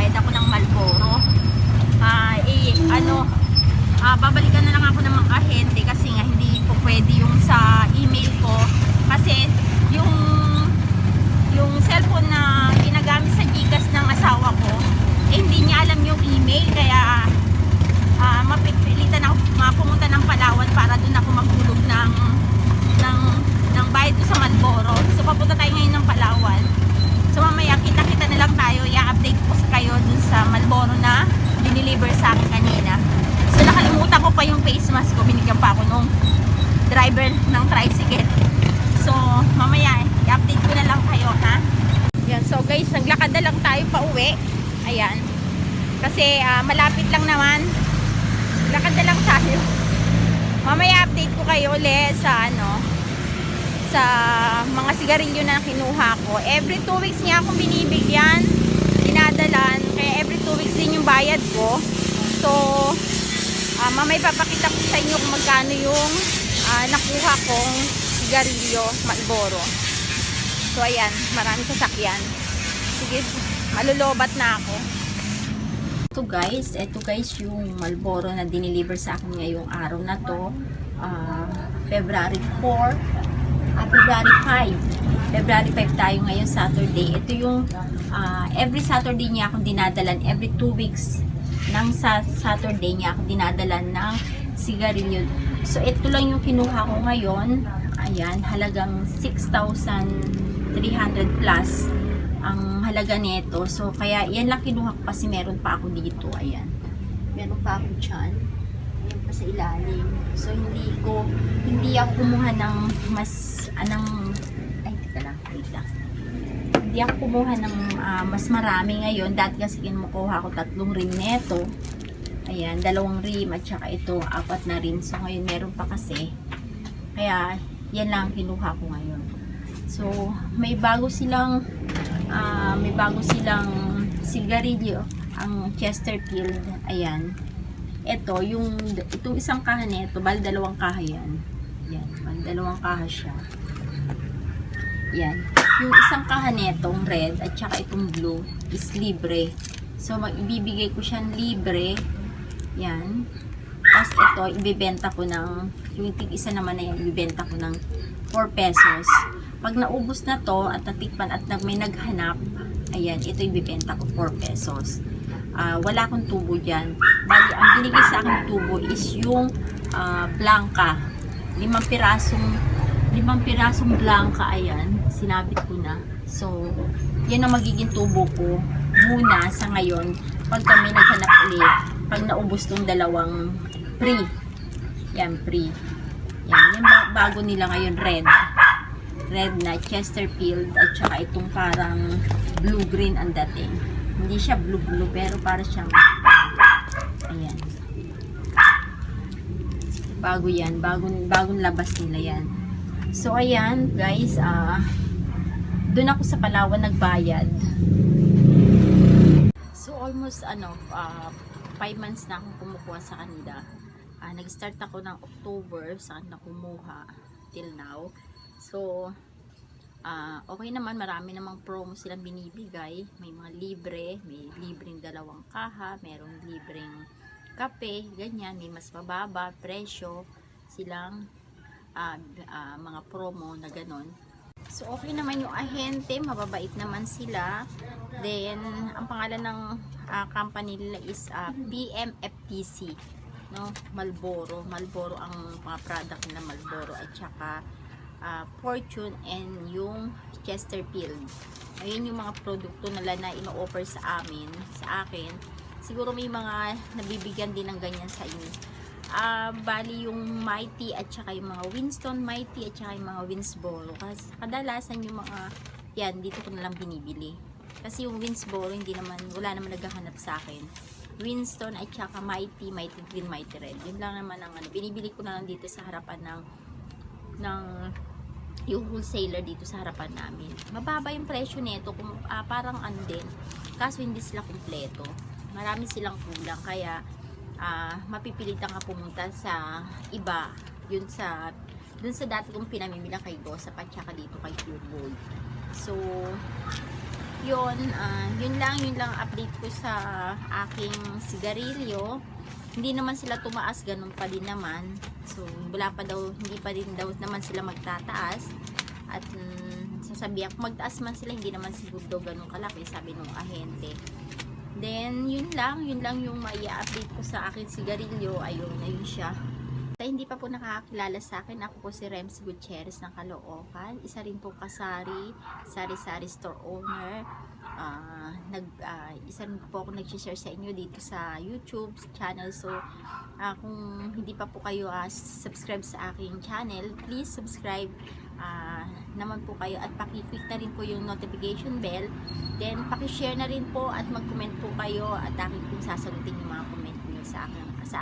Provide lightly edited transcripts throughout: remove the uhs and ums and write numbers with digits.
magbabayad ako ng Marlboro. Babalikan na lang ako ng mga ahente kasi nga hindi po pwede yung sa email ko kasi yung cellphone na ginagamit sa Gcash ng asawa ko hindi niya alam yung email, kaya mapipilitan ako pumunta ng Palawan para doon ako maghulog ng bayad ko sa Marlboro. So papunta tayo ngayon ng Palawan. So mamaya kita-kita na lang tayo, i-update ko sa kayo dun sa Marlboro na diniliver sa akin kanina. So nakalimutan ko pa yung face mask ko, binigyan pa ako nung driver ng tricycle. So mamaya i-update ko na lang kayo, ha. Yan, so guys, naglakad na lang tayo pa uwi. Ayan, kasi malapit lang naman, lakad na lang tayo. Mamaya update ko kayo ulit sa sa mga sigarilyo na kinuha ko. Every 2 weeks niya akong binibigyan, dinadalan, kaya every 2 weeks din yung bayad ko. So mamaya papakita ko sa inyo kung magkano yung nakuha kong sigarilyo Marlboro. So ayan, maraming sasakyan. Sige, malulobat na ako. Ito guys yung Marlboro na dineliver sa akin ngayong araw na to. February 4, February 5 tayo ngayon, Saturday. Ito yung every Saturday niya akong dinadalan, every 2 weeks ng Saturday niya akong dinadalan ng sigarilyo. So ito lang yung kinuha ko ngayon. Ayan, halagang 6,300 plus ang halaga nito. So kaya yan lang kinuha ko kasi meron pa ako dito. Ayan, meron pa ako dyan. Ayan pa sa ilalim. So hindi ako kumuha ng hindi ako kumuha ng mas marami ngayon. Dati kasi kinukuha ko 3 rim neto. Ayan, 2 rim at saka ito 4 na rim. So ngayon meron pa kasi. Kaya yan lang kinuha ko ngayon. So may bago silang sigarilyo, ang Chesterfield. Ayan. Itong isang kaha nito, bali 2 kaha yan. Yan, bali 2 kaha siya. Yan. Yung isang kaha netong red at saka itong blue is libre. So ibibigay ko siyang libre. Yan. Tapos ito, ibibenta ko ng, yung tig-isa naman na yan, ibibenta ko ng 4 pesos. Pag naubos na to at natikpan at may naghanap, ayan, ito ibibenta ko 4 pesos. Wala akong tubo dyan. Bali, ang binigay sa akin tubo is yung blanca. 5 pirasong blanca, ayan, sinabit ko na. So, yan ang magiging tubo ko muna sa ngayon. Pag kami naghanap ulit, pag naubos tong 2 free. Yan, free. Yan, yung bago nila ngayon, red na Chesterfield at saka itong parang blue-green ang dating. Hindi siya blue-blue pero para siyang ayan. Bago yan, bagong labas nila yan. So ayan guys, doon ako sa Palawan nagbayad. So almost 5 months na akong kumukuha sa kanila. Nag-start ako ng October sa kanila kumuha till now. So okay naman, marami namang promo silang binibigay. May mga libre, may libreng 2 kaha, merong libreng kape, ganyan, may mas mababa presyo silang mga promo na ganon. So okay naman yung ahente, mababait naman sila. Then ang pangalan ng company nila is PMFTC, no? Marlboro ang mga product nila, Marlboro at saka Fortune and yung Chesterfield. Ayun yung mga produkto nila na ino-offer sa akin. Siguro may mga nabibigyan din ng ganyan sa inyo. Bali yung Mighty at saka yung mga Winston Mighty at saka yung mga Winsboro. Kasi kadalasan yung mga yan, dito ko na lang binibili. Kasi yung Winsboro, wala naman naghahanap sa akin. Winston at saka Mighty Green, Mighty Red. Yun lang naman ang binibili ko na lang dito sa harapan ng yung wholesaler dito sa harapan namin. Mababa yung presyo nito, parang din. Kaso hindi sila kumpleto. Marami silang kulang, kaya mapipilitan ka pumunta sa iba. Dun sa dati kong pinamimila kay Gosa at saka dito kay Pure Gold. So yun lang update ko sa aking sigarilyo. Hindi naman sila tumaas, ganun pa din naman. So, wala pa daw, hindi pa din daw naman sila magtataas. At sasabihan, kung magtaas man sila, hindi naman siguro daw ganun kalaki, sabi nung ahente. Then, yun lang yung mai-update ko sa akin sigarilyo. Ayun siya. Sa hindi pa po nakakakilala sa akin, ako po si Rems Gutierrez ng Caloocan. Isa rin po kasari, sari-sari store owner. Isa rin po ako nag-share sa inyo dito sa YouTube channel. So, kung hindi pa po kayo subscribe sa aking channel, please subscribe naman po kayo at paki-click na rin po yung notification bell. Then, paki-share na rin po at mag-comment po kayo at aking kung sasagutin yung mga comment niyo sa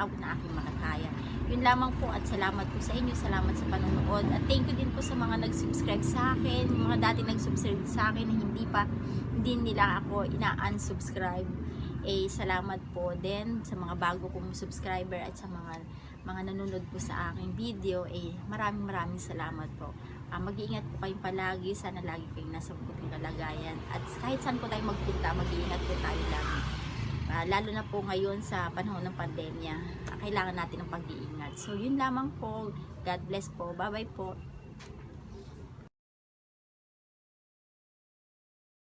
abot na aking makakaya. Yun lamang po at salamat po sa inyo, salamat sa panonood at thank you din po sa mga nag-subscribe sa akin, yung mga dati nag-subscribe sa akin na hindi nila ako ina-unsubscribe. Salamat po din sa mga bago kong subscriber at sa mga nanonood po sa aking video. Maraming salamat po. Mag-iingat po kayong palagi, sana lagi kayong nasa mabuting kalagayan at kahit saan po tayo magpunta, mag-iingat po tayo lagi. Lalo na po ngayon sa panahon ng pandemya, kailangan natin ng pag-iingat. So, yun lamang po. God bless po. Bye-bye po.